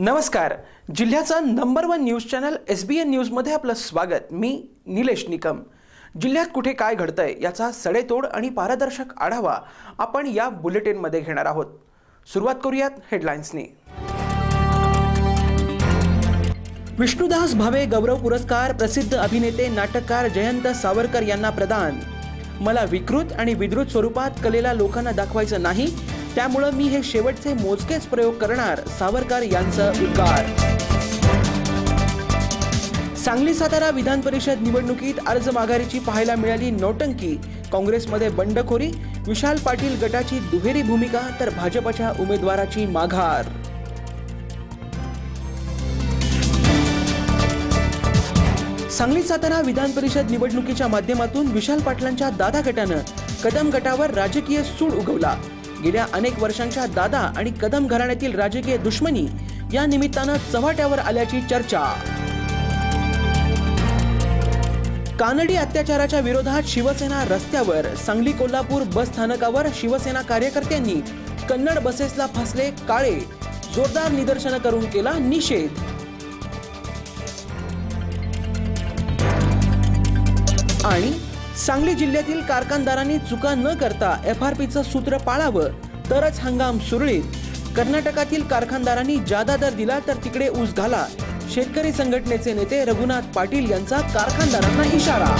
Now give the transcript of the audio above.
नमस्कार. जिल्ह्याचा number 1 news channel SBN न्यूजमध्ये आपलं स्वागत. मी निलेश निकम. जिल्ह्यात कुठे काय घडतंय याचा सडेतोड आणि पारदर्शक आढावा आपण या बुलेटिनमध्ये घेणार आहोत. सुरुवात करूयात हेडलाईन्सनी. विष्णुदास भावे गौरव पुरस्कार प्रसिद्ध अभिनेते नाटककार जयंत सावरकर यांना प्रदान. मला विकृत आणि विद्रुत स्वरूपात कलेला लोकांना दाखवायचं नाही, त्यामुळे मी हे शेवटचे मोजकेच प्रयोग करणार, सावरकर यांचं उद्गार. सांगली सातारा विधान परिषद निवडणुकीत अर्ज माघारीची पाहायला मिळाली नौटंकी. काँग्रेसमध्ये बंडखोरी, विशाल पाटील गटाची दुहेरी भूमिका तर भाजपच्या उमेदवाराची माघार. सांगली सातारा विधान परिषद निवडणुकीच्या माध्यमातून विशाल पाटलांच्या दादा गटानं कदम गटावर राजकीय सूड उगवला. गेल्या अनेक वर्षांच्या दादा आणि कदम घराण्यातील राजकीय दुश्मनी या निमित्तानं चव्हाट्यावर आल्याची चर्चा. कानडी अत्याचाराच्या विरोधात शिवसेना रस्त्यावर. सांगली कोल्हापूर बस स्थानकावर शिवसेना कार्यकर्त्यांनी कन्नड बसेसला फासले काळे. जोरदार निदर्शनं करून केला निषेध. आणि सांगली जिल्ह्यातील कारखानदारांनी चुका न करता FRPचं सूत्र पाळावं तरच हंगाम सुरळीत. कर्नाटकातील कारखानदारांनी जादा दर दिला तर तिकडे ऊस घाला. शेतकरी संघटनेचे नेते रघुनाथ पाटील यांचा कारखानदारांना इशारा.